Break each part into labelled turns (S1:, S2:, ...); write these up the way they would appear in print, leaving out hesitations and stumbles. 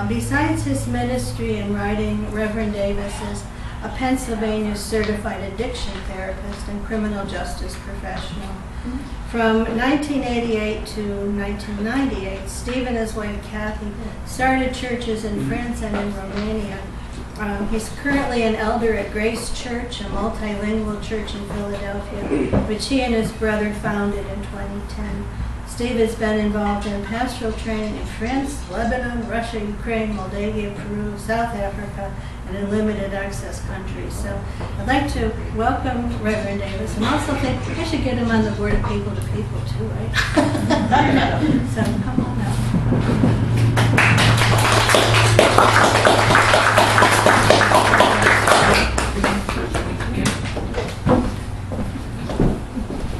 S1: Besides his ministry in writing, Reverend Davis is a Pennsylvania certified addiction therapist and criminal justice professional. From 1988 to 1998, Steve and his wife Kathy started churches in France and in Romania. He's currently an elder at Grace Church, a multilingual church in Philadelphia, which he and his brother founded in 2010. Steve has been involved in pastoral training in France, Lebanon, Russia, Ukraine, Moldavia, Peru, South Africa, and in limited access countries. So I'd like to welcome Reverend Davis, and also think I should get him on the board of people to people too, right? So come on up.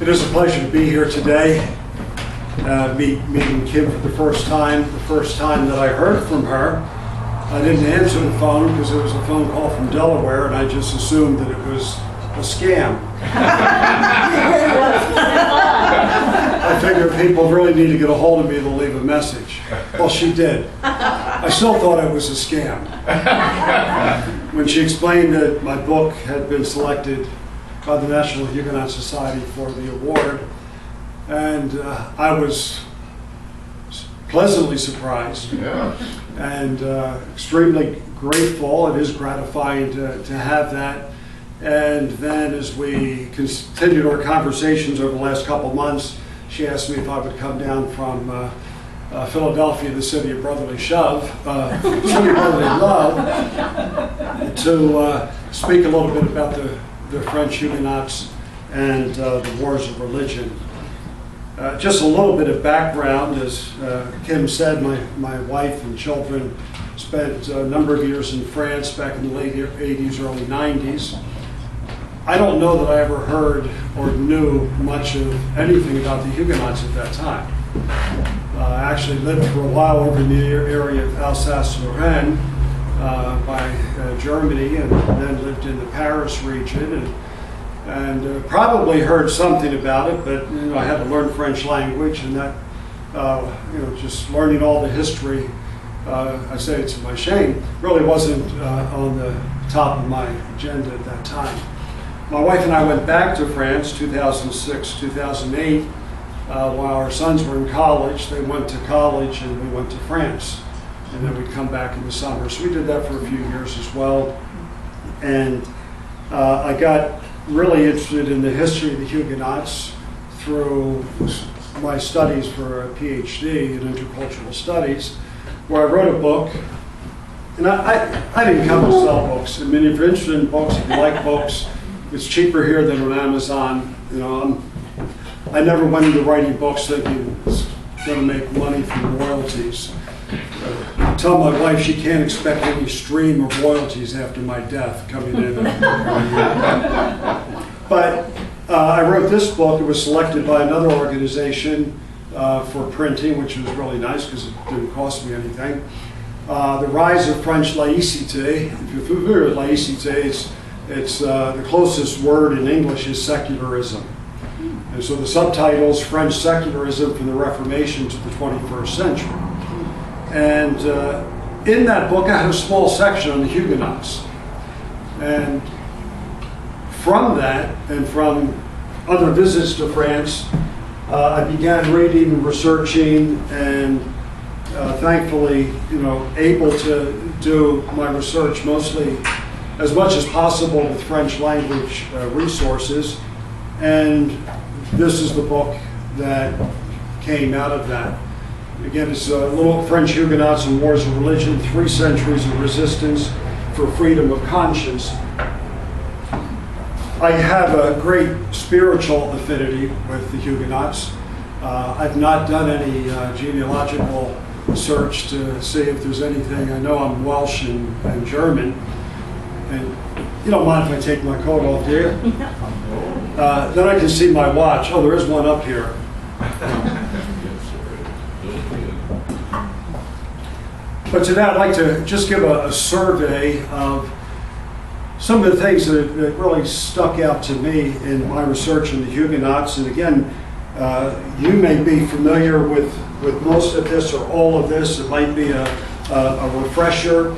S2: It is a pleasure to be here today, meeting Kim for the first time that I heard from her. I didn't answer the phone because it was a phone call from Delaware, and I just assumed that it was a scam. I figured people really need to get a hold of me to leave a message. Well, she did. I still thought it was a scam. When she explained that my book had been selected by the National Huguenot Society for the award, and I was pleasantly surprised and extremely grateful. It is gratifying to have that. And then as we continued our conversations over the last couple months, she asked me if I would come down from Philadelphia, the city of brotherly city of brotherly love, to speak a little bit about the French Huguenots and the wars of religion. Just a little bit of background. As Kim said, my wife and children spent a number of years in France back in the late 80s, early 90s. I don't know that I ever heard or knew much of anything about the Huguenots at that time. I actually lived for a while over in the area of Alsace-Lorraine by Germany, and then lived in the Paris region, and probably heard something about it, but I had to learn French language, and that just learning all the history, I say it to my shame, really wasn't on the top of my agenda at that time. My wife and I went back to France 2006, 2008, while our sons were in college. They went to college and we went to France, and then we'd come back in the summer. So we did that for a few years as well, and I got really interested in the history of the Huguenots through my studies for a PhD in intercultural studies, where I wrote a book. And I didn't come to sell books. I mean, if you're interested in books, if you like books, it's cheaper here than on Amazon. I never went into writing books thinking it's going to make money from royalties. I tell my wife she can't expect any stream of royalties after my death coming in. But I wrote this book. It was selected by another organization for printing, which was really nice because it didn't cost me anything. The Rise of French Laïcité. If you're familiar with laïcité, it's the closest word in English is secularism. And so the subtitle's French Secularism from the Reformation to the 21st Century. And in that book, I had a small section on the Huguenots. And from that, and from other visits to France, I began reading and researching, and thankfully, able to do my research mostly as much as possible with French language resources. And this is the book that came out of that. Again, it's Little French Huguenots and Wars of Religion, 3 Centuries of Resistance for Freedom of Conscience. I have a great spiritual affinity with the Huguenots. I've not done any genealogical search to see if there's anything. I know I'm Welsh and German. And you don't mind if I take my coat off, do you? Then I can see my watch. Oh, there is one up here. But today I'd like to just give a survey of some of the things that really stuck out to me in my research in the Huguenots. And again, you may be familiar with most of this or all of this. It might be a a refresher.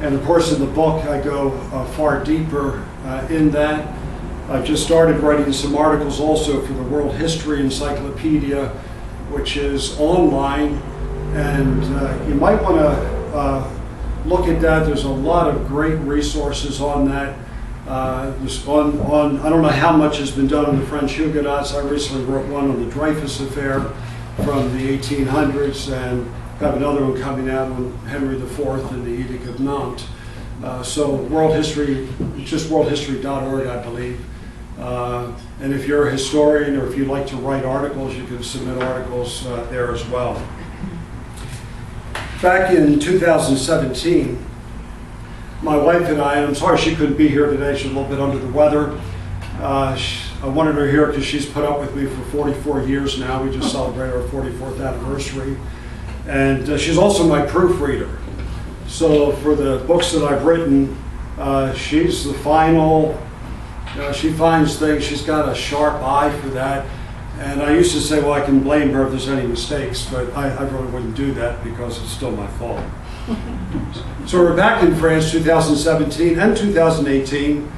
S2: And of course, in the book, I go far deeper in that. I've just started writing some articles also for the World History Encyclopedia, which is online. And you might want to look at that. There's a lot of great resources on that. I don't know how much has been done on the French Huguenots. I recently wrote one on the Dreyfus Affair from the 1800s, and have another one coming out on Henry IV and the Edict of Nantes. So World History, just worldhistory.org, I believe. And if you're a historian or if you'd like to write articles, you can submit articles there as well. Back in 2017, my wife and I, and I'm sorry she couldn't be here today, she's a little bit under the weather. I wanted her here because she's put up with me for 44 years now. We just celebrated our 44th anniversary. And she's also my proofreader. So for the books that I've written, she's the final, she finds things, she's got a sharp eye for that. And I used to say, well, I can blame her if there's any mistakes, but I really wouldn't do that because it's still my fault. So we're back in France 2017 and 2018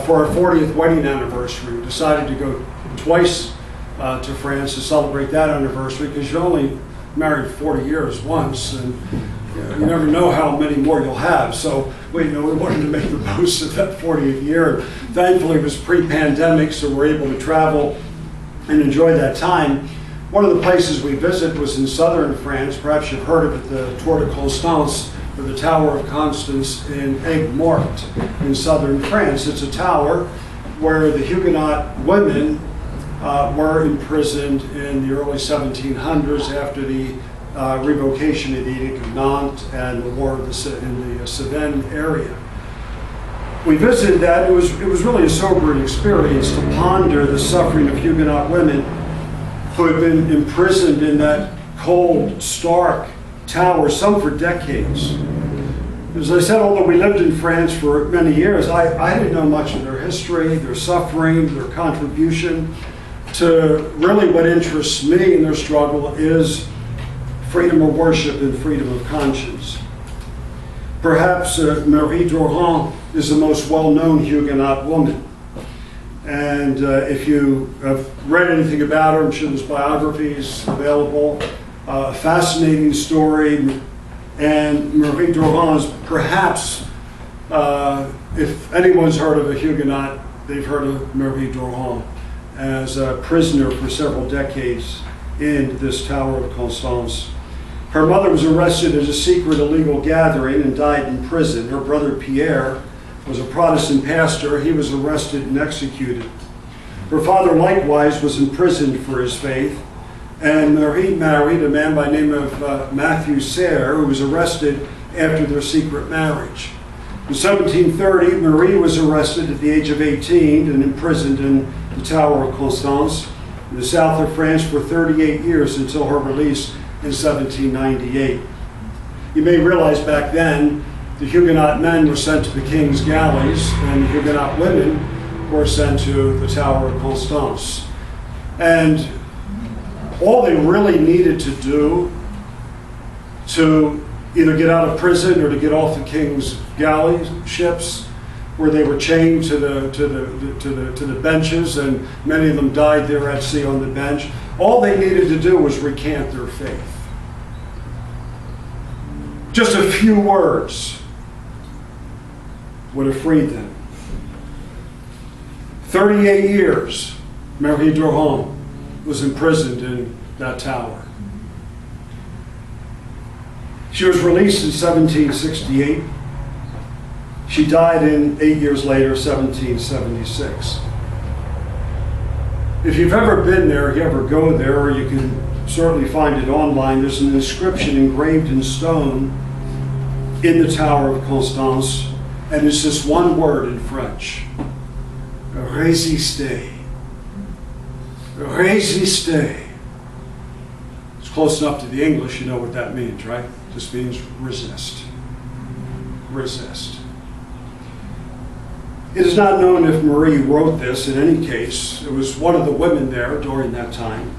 S2: for our 40th wedding anniversary. We decided to go twice to France to celebrate that anniversary because you're only married 40 years once, and you never know how many more you'll have. So we wanted to make the most of that 40th year. Thankfully, it was pre-pandemic, so we're able to travel and enjoy that time. One of the places we visited was in southern France. Perhaps you've heard of it, the Tour de Constance, or the Tower of Constance in Aigues-Mortes in southern France. It's a tower where the Huguenot women were imprisoned in the early 1700s after the revocation of the Edict of Nantes and the war in the Cevennes area. We visited that. It was really a sobering experience to ponder the suffering of Huguenot women who had been imprisoned in that cold, stark tower, some for decades. As I said, although we lived in France for many years, I didn't know much of their history, their suffering, their contribution to really what interests me in their struggle is freedom of worship and freedom of conscience. Perhaps Marie Durand is the most well-known Huguenot woman. And if you have read anything about her, I'm sure there's biographies available. Fascinating story. And Marie Durand is perhaps, if anyone's heard of a Huguenot, they've heard of Marie Durand as a prisoner for several decades in this Tower of Constance. Her mother was arrested at a secret illegal gathering and died in prison. Her brother Pierre was a Protestant pastor. He was arrested and executed. Her father likewise was imprisoned for his faith. And Marie married a man by the name of Matthew Serre, who was arrested after their secret marriage. In 1730, Marie was arrested at the age of 18 and imprisoned in the Tower of Constance in the south of France for 38 years until her release in 1798. You may realize back then the Huguenot men were sent to the king's galleys and the Huguenot women were sent to the Tower of Constance. And all they really needed to do to either get out of prison or to get off the king's galley ships, where they were chained to the benches, and many of them died there at sea on the bench. All they needed to do was recant their faith. Just a few words would have freed them. 38 years, Marie Durand was imprisoned in that tower. She was released in 1768. She died 8 years later, 1776. If you've ever been there, if you ever go there, or you can certainly find it online, there's an inscription engraved in stone in the Tower of Constance, and it's just one word in French: résister. Résister. It's close enough to the English, you know what that means, right? It just means resist. Resist. It is not known if Marie wrote this. In any case, it was one of the women there during that time.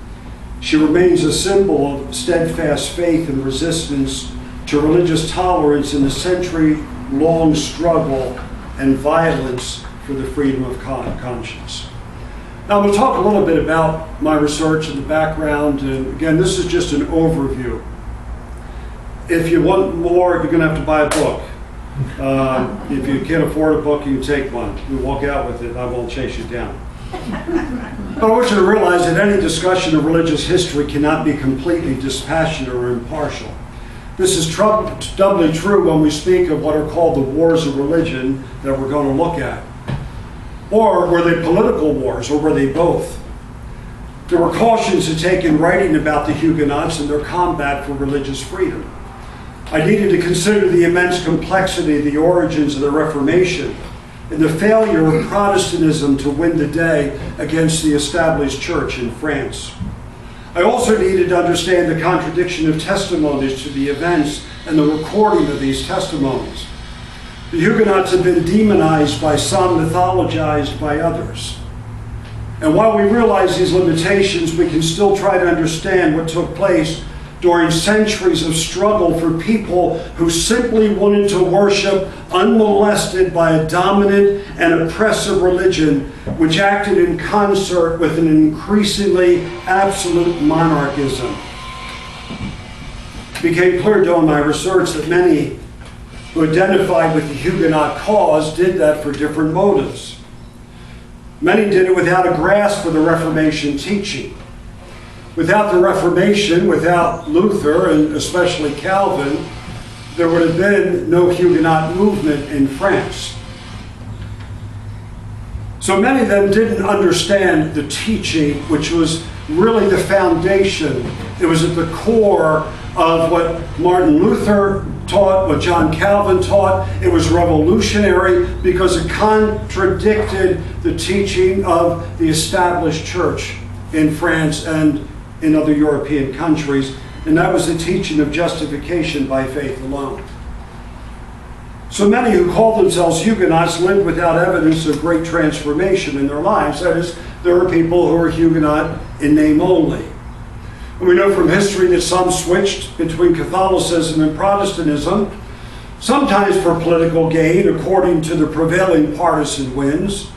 S2: She remains a symbol of steadfast faith and resistance to religious tolerance in the century-long struggle and violence for the freedom of conscience. Now, I'm going to talk a little bit about my research and the background, and again, this is just an overview. If you want more, you're going to have to buy a book. If you can't afford a book, you can take one. You walk out with it, I won't chase you down. But I want you to realize that any discussion of religious history cannot be completely dispassionate or impartial. This is doubly true when we speak of what are called the wars of religion that we're going to look at. Or were they political wars, or were they both? There were cautions to take in writing about the Huguenots and their combat for religious freedom. I needed to consider the immense complexity of the origins of the Reformation and the failure of Protestantism to win the day against the established church in France. I also needed to understand the contradiction of testimonies to the events and the recording of these testimonies. The Huguenots have been demonized by some, mythologized by others. And while we realize these limitations, we can still try to understand what took place during centuries of struggle for people who simply wanted to worship unmolested by a dominant and oppressive religion which acted in concert with an increasingly absolute monarchism. It became clear during my research that many who identified with the Huguenot cause did that for different motives. Many did it without a grasp for the Reformation teaching. Without the Reformation, without Luther, and especially Calvin, there would have been no Huguenot movement in France. So many of them didn't understand the teaching, which was really the foundation. It was at the core of what Martin Luther taught, what John Calvin taught. It was revolutionary because it contradicted the teaching of the established church in France and in other European countries, and that was the teaching of justification by faith alone. So many who called themselves Huguenots lived without evidence of great transformation in their lives. That is, there were people who were Huguenot in name only. And we know from history that some switched between Catholicism and Protestantism, sometimes for political gain according to the prevailing partisan winds.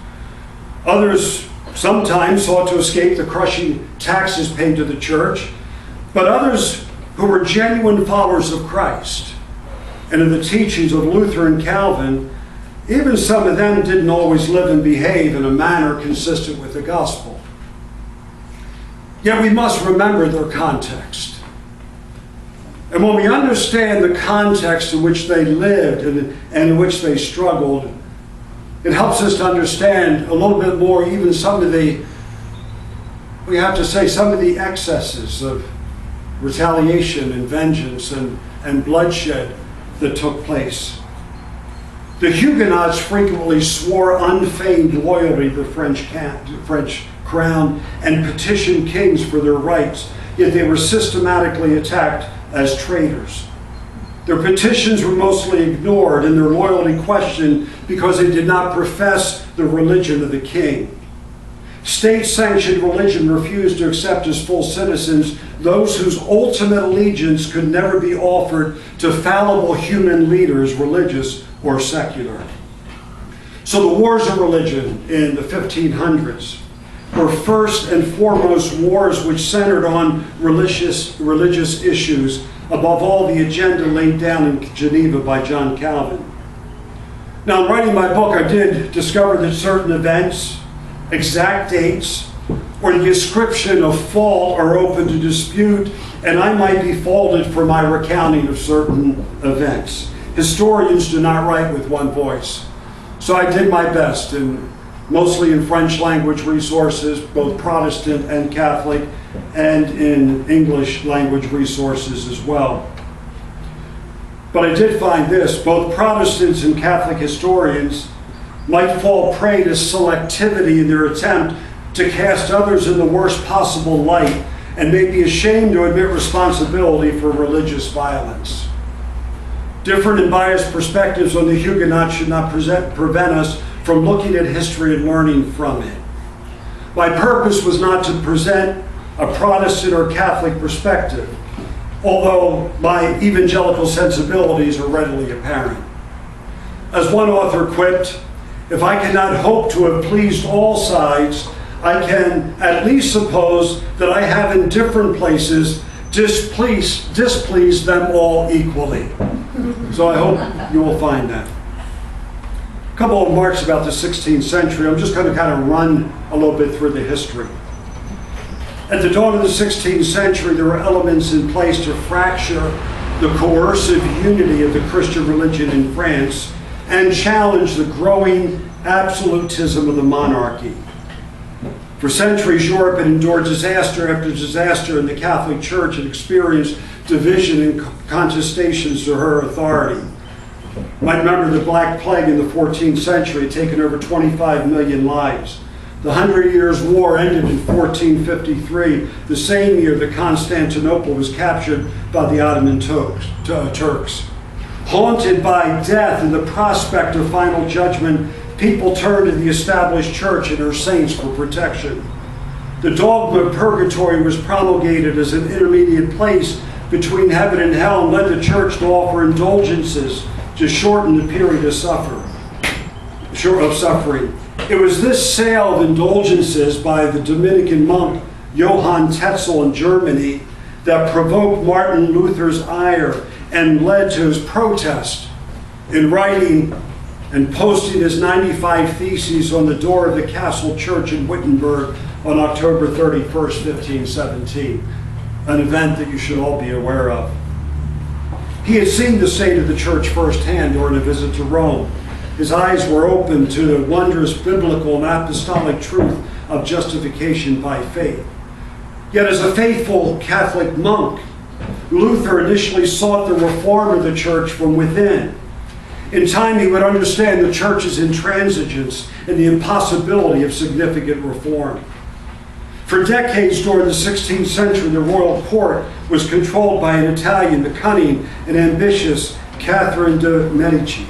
S2: Others sometimes sought to escape the crushing taxes paid to the church, but others who were genuine followers of Christ and of the teachings of Luther and Calvin, even some of them didn't always live and behave in a manner consistent with the gospel. Yet we must remember their context. And when we understand the context in which they lived and in which they struggled, it helps us to understand a little bit more even some of the, we have to say, some of the excesses of retaliation and vengeance and bloodshed that took place. The Huguenots frequently swore unfeigned loyalty to the French crown and petitioned kings for their rights, yet they were systematically attacked as traitors. Their petitions were mostly ignored and their loyalty questioned because they did not profess the religion of the king. State-sanctioned religion refused to accept as full citizens those whose ultimate allegiance could never be offered to fallible human leaders, religious or secular. So the wars of religion in the 1500s were first and foremost wars which centered on religious issues, above all the agenda laid down in Geneva by John Calvin. Now, in writing my book, I did discover that certain events, exact dates, or the ascription of fault are open to dispute, and I might be faulted for my recounting of certain events. Historians do not write with one voice. So I did my best, mostly in French language resources, both Protestant and Catholic, and in English language resources as well. But I did find this: both Protestants and Catholic historians might fall prey to selectivity in their attempt to cast others in the worst possible light and may be ashamed to admit responsibility for religious violence. Different and biased perspectives on the Huguenots should not prevent us from looking at history and learning from it. My purpose was not to present a Protestant or Catholic perspective. although my evangelical sensibilities are readily apparent. As one author quipped, if I cannot hope to have pleased all sides, I can at least suppose that I have in different places displeased them all equally. So I hope you will find that. A couple of remarks about the 16th century. I'm just going to kind of run a little bit through the history. At the dawn of the 16th century, there were elements in place to fracture the coercive unity of the Christian religion in France and challenge the growing absolutism of the monarchy. For centuries, Europe had endured disaster after disaster, and the Catholic Church had experienced division and contestations to her authority. You might remember the Black Plague in the 14th century had taken over 25 million lives. The Hundred Years' War ended in 1453, the same year that Constantinople was captured by the Ottoman Turks. Haunted by death and the prospect of final judgment, people turned to the established church and her saints for protection. The dogma of purgatory was promulgated as an intermediate place between heaven and hell and led the church to offer indulgences to shorten the period of suffering. It was this sale of indulgences by the Dominican monk Johann Tetzel in Germany that provoked Martin Luther's ire and led to his protest in writing and posting his 95 Theses on the door of the Castle Church in Wittenberg on October 31st, 1517, an event that you should all be aware of. He had seen the state of the church firsthand during a visit to Rome. His eyes were opened to the wondrous biblical and apostolic truth of justification by faith. Yet as a faithful Catholic monk, Luther initially sought the reform of the church from within. In time, he would understand the church's intransigence and the impossibility of significant reform. For decades during the 16th century, the royal court was controlled by an Italian, the cunning and ambitious Catherine de' Medici.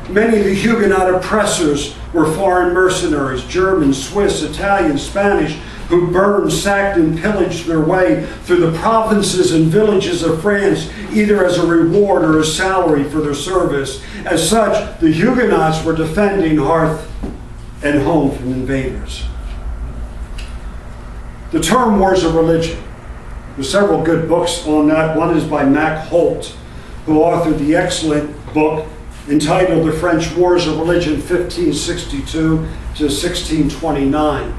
S2: Many of the Huguenot oppressors were foreign mercenaries, German, Swiss, Italian, Spanish, who burned, sacked, and pillaged their way through the provinces and villages of France, either as a reward or a salary for their service. As such, the Huguenots were defending hearth and home from invaders. The term wars of religion. There's several good books on that. One is by Mac Holt, who authored the excellent book entitled The French Wars of Religion, 1562 to 1629.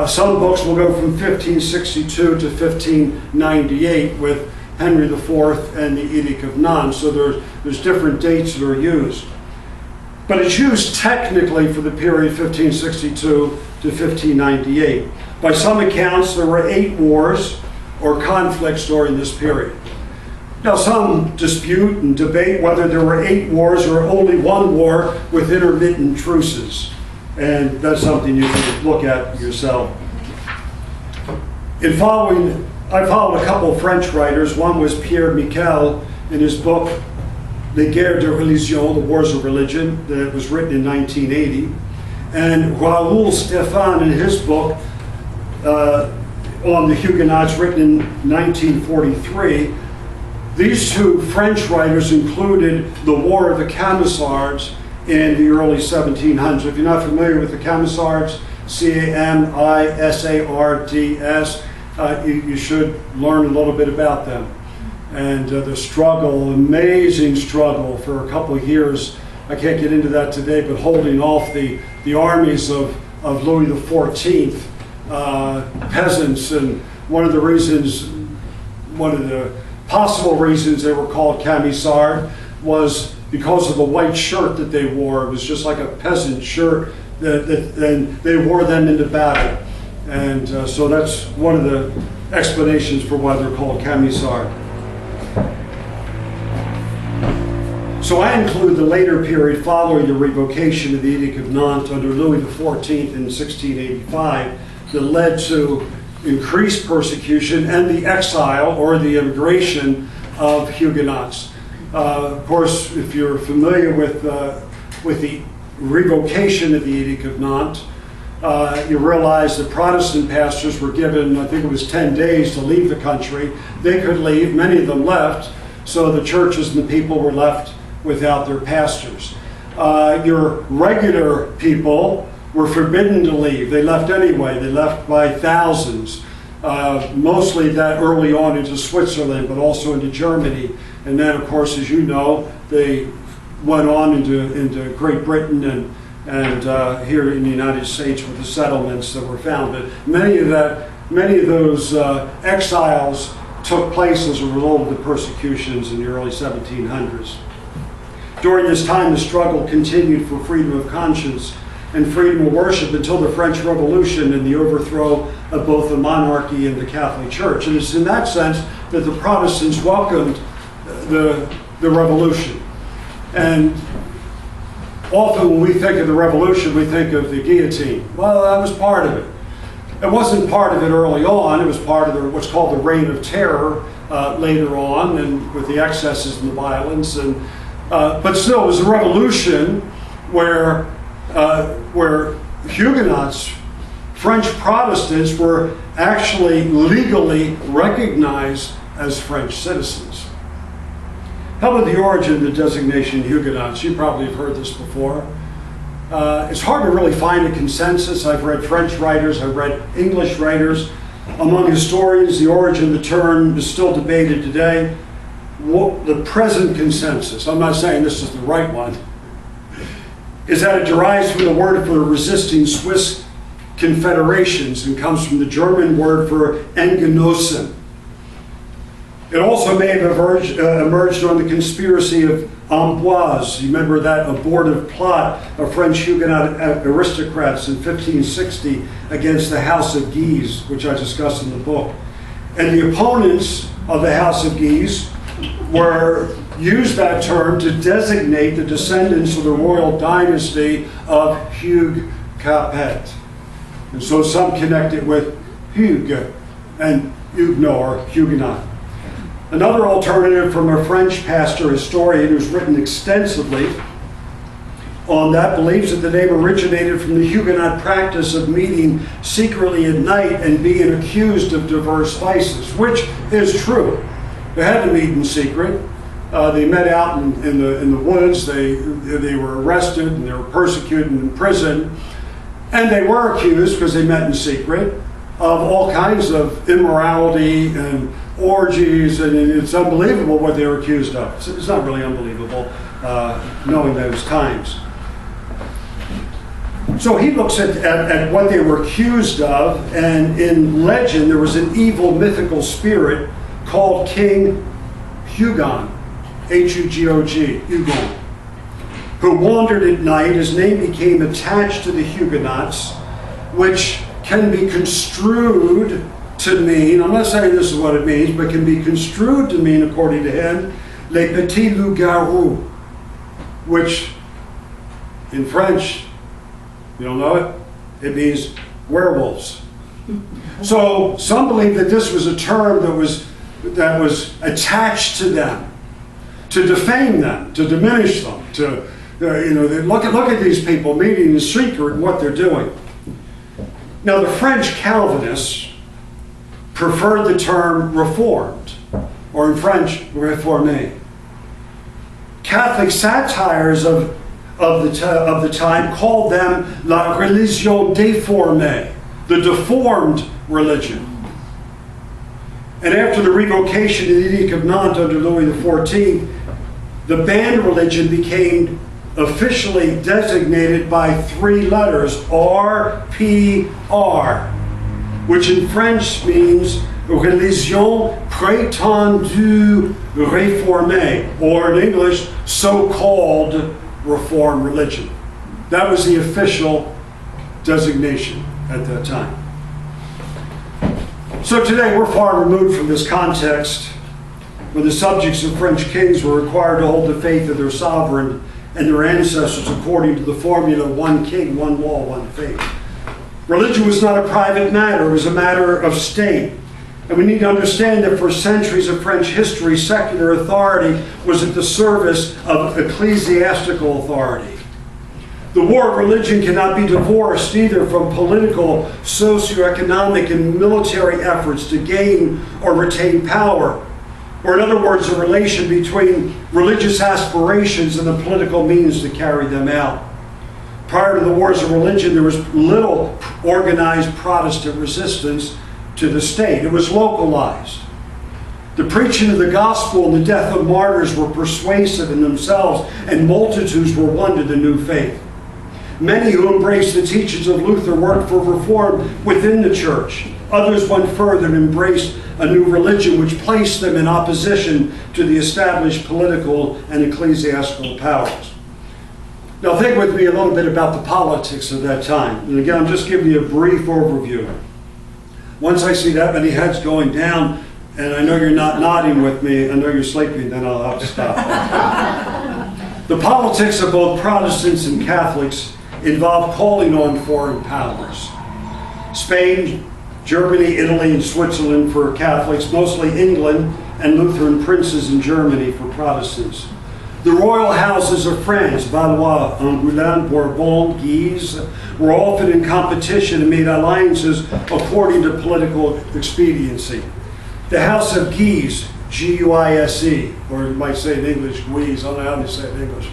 S2: Some books will go from 1562 to 1598 with Henry IV and the Edict of Nantes. So there's different dates that are used. But it's used technically for the period 1562 to 1598. By some accounts, there were 8 wars or conflicts during this period. Now, some dispute and debate whether there were 8 wars or only 1 war with intermittent truces. And that's something you can look at yourself. I followed a couple of French writers. One was Pierre Miquel in his book, Les Guerres de Religion, The Wars of Religion, that was written in 1980. And Raoul Stéphane in his book on the Huguenots, written in 1943. These 2 French writers included the War of the Camisards in the early 1700s. If you're not familiar with the Camisards, Camisards, you should learn a little bit about them. And the struggle, amazing struggle for a couple of years, I can't get into that today, but holding off the armies of Louis XIV, peasants. And one of the possible reasons they were called Camisard was because of the white shirt that they wore. It was just like a peasant shirt and they wore them into battle. And so that's one of the explanations for why they're called Camisard. So I include the later period following the revocation of the Edict of Nantes under Louis XIV in 1685 that led to increased persecution and the exile or the immigration of Huguenots. Of course, if you're familiar with the revocation of the Edict of Nantes, you realize that Protestant pastors were given, I think it was 10 days to leave the country. They could leave, many of them left, so the churches and the people were left without their pastors. Your regular people were forbidden to leave. They left anyway. They left by thousands, mostly that early on into Switzerland, but also into Germany. And then, of course, as you know, they went on into Great Britain and here in the United States with the settlements that were founded. Many of those exiles took place as a result of the persecutions in the early 1700s. During this time, the struggle continued for freedom of conscience and freedom of worship until the French Revolution and the overthrow of both the monarchy and the Catholic Church. And it's in that sense that the Protestants welcomed the Revolution. And often when we think of the Revolution, we think of the guillotine. Well, that was part of it. It wasn't part of it early on. It was part of what's called the Reign of Terror later on, and with the excesses and the violence. But still, it was a revolution where Huguenots, French Protestants, were actually legally recognized as French citizens. How about the origin of the designation Huguenots? You probably have heard this before. It's hard to really find a consensus. I've read French writers, I've read English writers. Among historians, the origin of the term is still debated today. The present consensus, I'm not saying this is the right one, is that it derives from the word for resisting Swiss confederations and comes from the German word for Engenossen. It also may have emerged on the conspiracy of Amboise. You remember that abortive plot of French Huguenot aristocrats in 1560 against the House of Guise, which I discuss in the book. And the opponents of the House of Guise used that term to designate the descendants of the royal dynasty of Hugues Capet. And so some connect it with Hugues and Huguenot or Huguenot. Another alternative from a French pastor historian who's written extensively on that believes that the name originated from the Huguenot practice of meeting secretly at night and being accused of diverse vices, which is true. They had to meet in secret. They met out in the woods. They were arrested and they were persecuted and imprisoned. And they were accused, because they met in secret, of all kinds of immorality and orgies, and it's unbelievable what they were accused of. It's not really unbelievable, knowing those times. So he looks at what they were accused of, and in legend there was an evil mythical spirit called King Hugon, H-U-G-O-G, Hugon, who wandered at night. His name became attached to the Huguenots, which can be construed to mean, I'm not saying this is what it means, but can be construed to mean, according to him, les petits loups-garous, which in French, you don't know it, it means werewolves. So some believe that this was a term that was attached to them, to defame them, to diminish them, to look at these people meeting in secret and what they're doing. Now the French Calvinists preferred the term Reformed, or in French, Réformé. Catholic satires of the time called them la religion déformée, the deformed religion. And after the revocation of the Edict of Nantes under Louis XIV, the banned religion became officially designated by three letters, R-P-R, which in French means Religion prétendue réformée, or in English, so-called Reformed religion. That was the official designation at that time. So today we're far removed from this context where the subjects of French kings were required to hold the faith of their sovereign and their ancestors according to the formula, one king, one law, one faith. Religion was not a private matter, it was a matter of state. And we need to understand that for centuries of French history, secular authority was at the service of ecclesiastical authority. The war of religion cannot be divorced either from political, socioeconomic, and military efforts to gain or retain power, or in other words, a relation between religious aspirations and the political means to carry them out. Prior to the wars of religion, there was little organized Protestant resistance to the state. It was localized. The preaching of the gospel and the death of martyrs were persuasive in themselves, and multitudes were won to the new faith. Many who embraced the teachings of Luther worked for reform within the church. Others went further and embraced a new religion which placed them in opposition to the established political and ecclesiastical powers. Now think with me a little bit about the politics of that time. And again, I'm just giving you a brief overview. Once I see that many heads going down, and I know you're not nodding with me, I know you're sleeping, then I'll have to stop. The politics of both Protestants and Catholics involved calling on foreign powers. Spain, Germany, Italy, and Switzerland for Catholics, mostly England, and Lutheran princes in Germany for Protestants. The royal houses of France, Valois, Angoulême, Bourbon, Guise, were often in competition and made alliances according to political expediency. The House of Guise, G-U-I-S-E, or you might say in English, Guise, I don't know how they say it in English,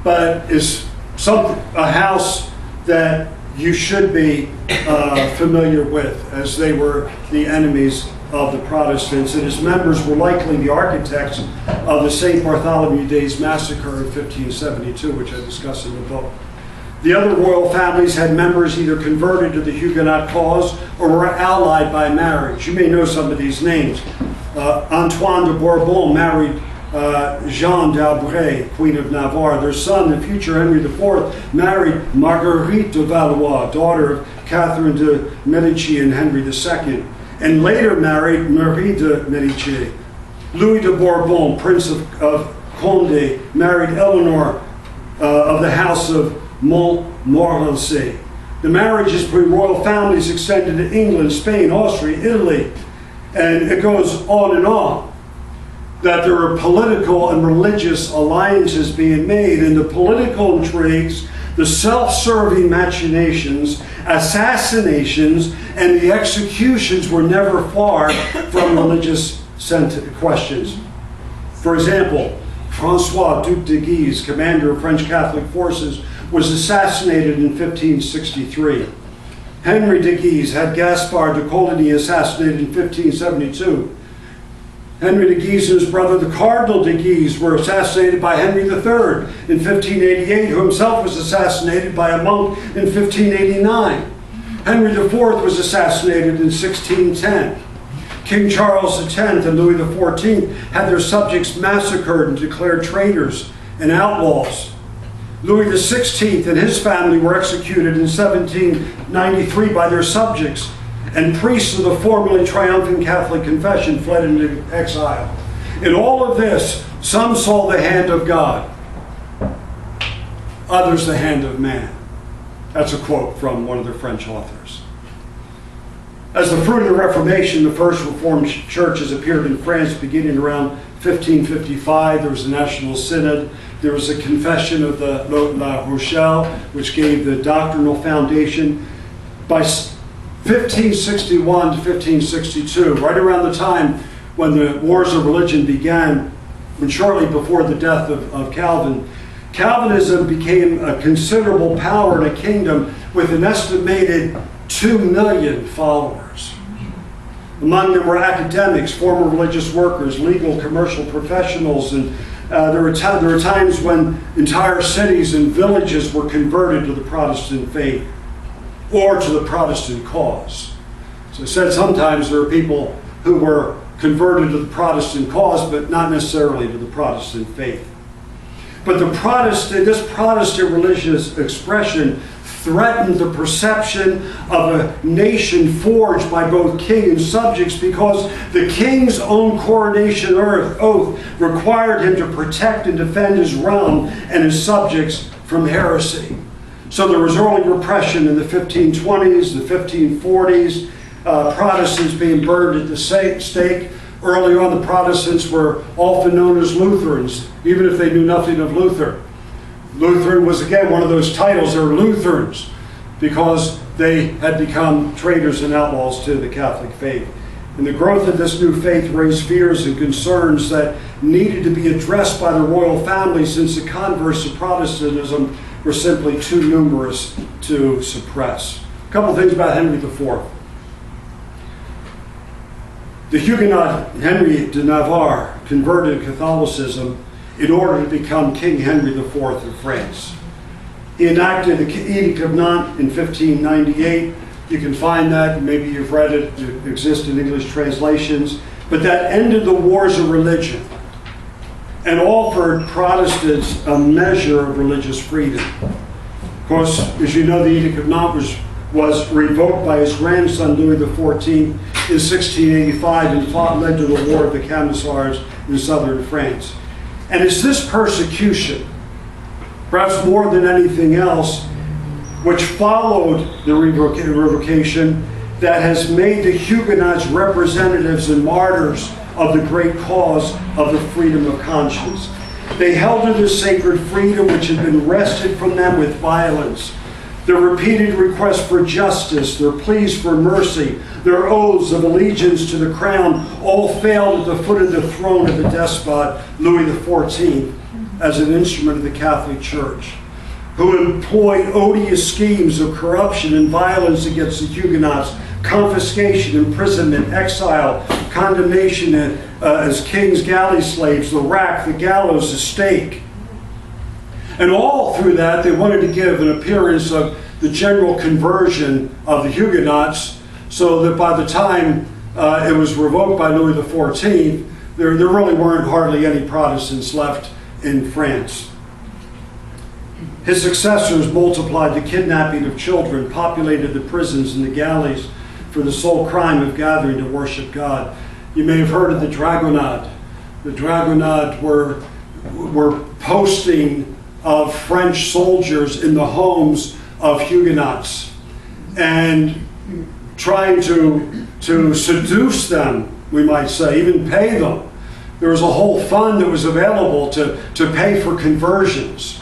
S2: but is a house that you should be familiar with, as they were the enemies of the Protestants, and its members were likely the architects of the St. Bartholomew Days massacre in 1572, which I discuss in the book. The other royal families had members either converted to the Huguenot cause or were allied by marriage. You may know some of these names. Antoine de Bourbon married Jeanne d'Albret, Queen of Navarre. Their son, the future Henry IV, married Marguerite de Valois, daughter of Catherine de Medici and Henry II, and later married Marie de Medici. Louis de Bourbon, Prince of Condé, married Eleanor of the House of Montmorency. The marriages between royal families extended to England, Spain, Austria, Italy, and it goes on and on. That there are political and religious alliances being made, and the political intrigues, the self-serving machinations, assassinations, and the executions were never far from religious questions. For example, Francois, Duc de Guise, commander of French Catholic forces, was assassinated in 1563. Henry de Guise had Gaspard de Coligny assassinated in 1572. Henry de Guise and his brother, the Cardinal de Guise, were assassinated by Henry III in 1588, who himself was assassinated by a monk in 1589. Henry IV was assassinated in 1610. King Charles X and Louis XIV had their subjects massacred and declared traitors and outlaws. Louis XVI and his family were executed in 1793 by their subjects, and priests of the formerly triumphant Catholic confession fled into exile. In all of this, some saw the hand of God, others the hand of man. That's a quote from one of the French authors. As the fruit of the Reformation, the first Reformed churches appeared in France beginning around 1555. There was a National Synod. There was a confession of the La Rochelle, which gave the doctrinal foundation. By 1561 to 1562, right around the time when the wars of religion began, and shortly before the death of Calvin, Calvinism became a considerable power in a kingdom with an estimated 2 million followers. Among them were academics, former religious workers, legal, commercial professionals, and there were times when entire cities and villages were converted to the Protestant faith or to the Protestant cause. So I said sometimes there are people who were converted to the Protestant cause, but not necessarily to the Protestant faith. But this Protestant religious expression threatened the perception of a nation forged by both king and subjects, because the king's own coronation oath required him to protect and defend his realm and his subjects from heresy. So there was early repression in the 1520s, the 1540s, Protestants being burned at the stake. Early on, the Protestants were often known as Lutherans, even if they knew nothing of Luther. Lutheran was, again, one of those titles. They were Lutherans because they had become traitors and outlaws to the Catholic faith. And the growth of this new faith raised fears and concerns that needed to be addressed by the royal family, since the converts to Protestantism were simply too numerous to suppress. A couple things about Henry IV. The Huguenot Henry de Navarre converted to Catholicism in order to become King Henry IV of France. He enacted the Edict of Nantes in 1598. You can find that, maybe you've read it, it exists in English translations, but that ended the wars of religion and offered Protestants a measure of religious freedom. Of course, as you know, the Edict of Nantes was revoked by his grandson, Louis XIV, in 1685 and led to the War of the Camisards in southern France. And it's this persecution, perhaps more than anything else, which followed the revocation, that has made the Huguenots representatives and martyrs of the great cause of the freedom of conscience. They held to this sacred freedom which had been wrested from them with violence. Their repeated requests for justice, their pleas for mercy, their oaths of allegiance to the crown all failed at the foot of the throne of the despot, Louis XIV, as an instrument of the Catholic Church, who employed odious schemes of corruption and violence against the Huguenots, confiscation, imprisonment, exile, condemnation as king's galley slaves, the rack, the gallows, the stake. And all through that, they wanted to give an appearance of the general conversion of the Huguenots, so that by the time it was revoked by Louis XIV, there really weren't hardly any Protestants left in France. His successors multiplied the kidnapping of children, populated the prisons and the galleys for the sole crime of gathering to worship God. You may have heard of the Dragonades. The Dragonades were posting of French soldiers in the homes of Huguenots and trying to seduce them, we might say, even pay them. There was a whole fund that was available to pay for conversions,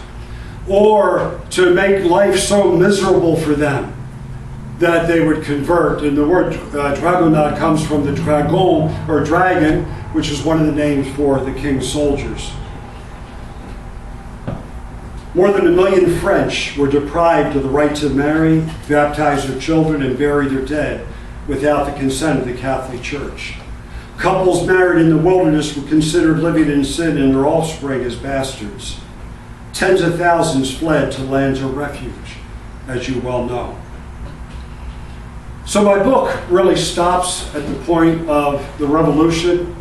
S2: or to make life so miserable for them that they would convert. And the word dragonade comes from the dragon, or dragon, which is one of the names for the king's soldiers. More than 1 million French were deprived of the right to marry, baptize their children, and bury their dead without the consent of the Catholic Church. Couples married in the wilderness were considered living in sin, and their offspring as bastards. Tens of thousands fled to lands of refuge, as you well know. So my book really stops at the point of the Revolution,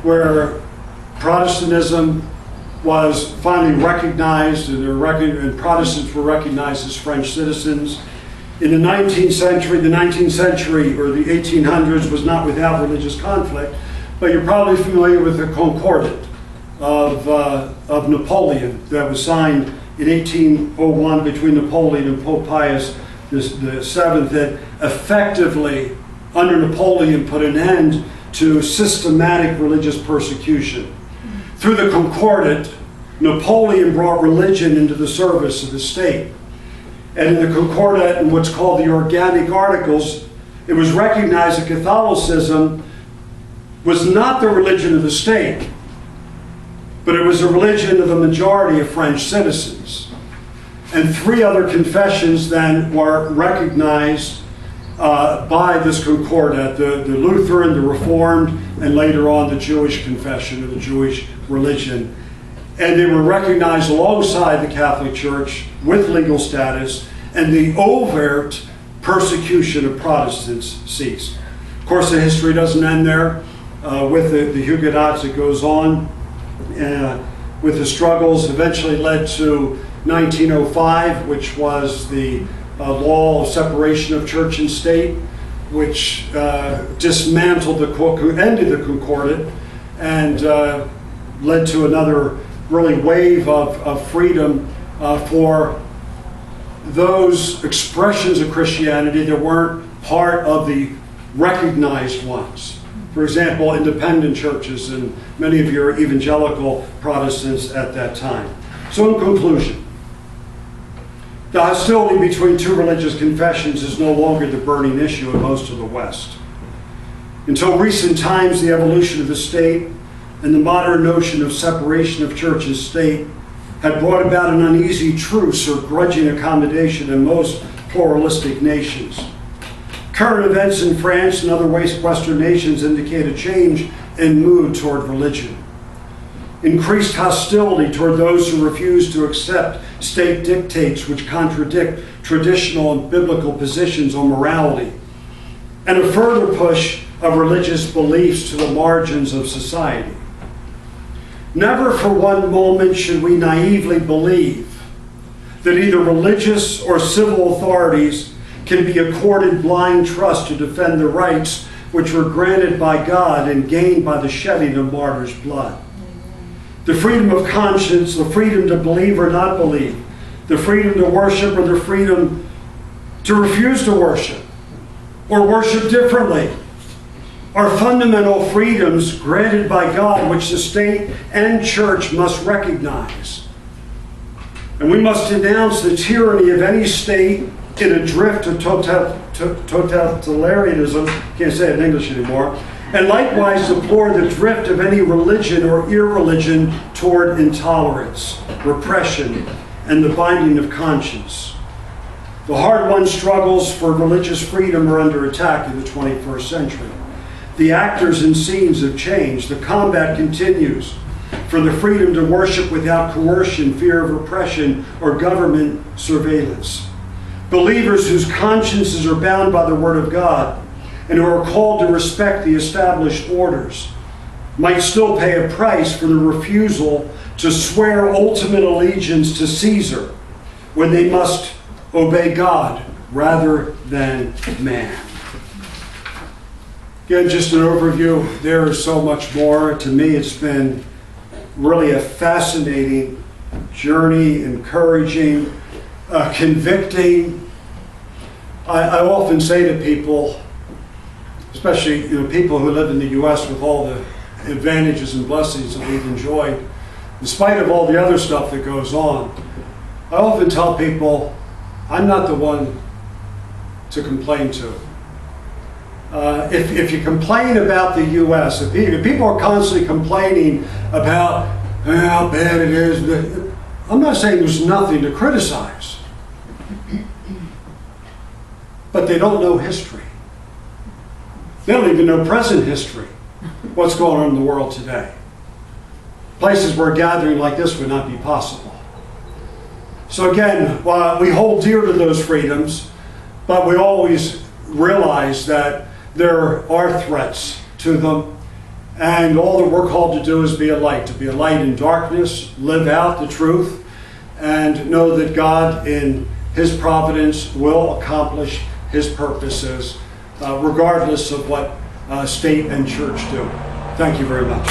S2: where Protestantism was finally recognized, and Protestants were recognized as French citizens. In the 19th century, or the 1800s, was not without religious conflict, but you're probably familiar with the Concordat of Napoleon that was signed in 1801 between Napoleon and Pope Pius VII, that effectively, under Napoleon, put an end to systematic religious persecution. Through the Concordat, Napoleon brought religion into the service of the state. And in the Concordat, in what's called the Organic Articles, it was recognized that Catholicism was not the religion of the state, but it was the religion of the majority of French citizens. And 3 other confessions then were recognized by this Concordat: the Lutheran, the Reformed, and later on the Jewish confession, or the Jewish religion. And they were recognized alongside the Catholic Church with legal status, and the overt persecution of Protestants ceased. Of course, the history doesn't end there. With the Huguenots, it goes on. With the struggles, eventually led to 1905, which was the law of separation of church and state, which dismantled ended the Concordat, and led to another really wave of freedom for those expressions of Christianity that weren't part of the recognized ones. For example, independent churches and many of your evangelical Protestants at that time. So in conclusion, the hostility between two religious confessions is no longer the burning issue in most of the West. Until recent times, the evolution of the state and the modern notion of separation of church and state had brought about an uneasy truce or grudging accommodation in most pluralistic nations. Current events in France and other Western nations indicate a change in mood toward religion. Increased hostility toward those who refuse to accept state dictates which contradict traditional and biblical positions on morality, and a further push of religious beliefs to the margins of society. Never for one moment should we naively believe that either religious or civil authorities can be accorded blind trust to defend the rights which were granted by God and gained by the shedding of martyrs' blood. The freedom of conscience, the freedom to believe or not believe, the freedom to worship or the freedom to refuse to worship or worship differently, are fundamental freedoms granted by God which the state and church must recognize. And we must denounce the tyranny of any state in a drift of totalitarianism, can't say it in English anymore, and likewise deplore the drift of any religion or irreligion toward intolerance, repression, and the binding of conscience. The hard-won struggles for religious freedom are under attack in the 21st century. The actors and scenes have changed. The combat continues for the freedom to worship without coercion, fear of repression, or government surveillance. Believers whose consciences are bound by the Word of God and who are called to respect the established orders might still pay a price for the refusal to swear ultimate allegiance to Caesar when they must obey God rather than man. Again, just an overview. There is so much more. To me, it's been really a fascinating journey, encouraging, convicting. I often say to people, especially people who live in the U.S. with all the advantages and blessings that we've enjoyed, in spite of all the other stuff that goes on, I often tell people, I'm not the one to complain to. If you complain about the U.S., if people are constantly complaining about how bad it is, I'm not saying there's nothing to criticize. But they don't know history. They don't even know present history, what's going on in the world today. Places where a gathering like this would not be possible. So again, while we hold dear to those freedoms, but we always realize that there are threats to them, and all that we're called to do is be a light in darkness, live out the truth, and know that God in His providence will accomplish His purposes, regardless of what state and church do. Thank you very much.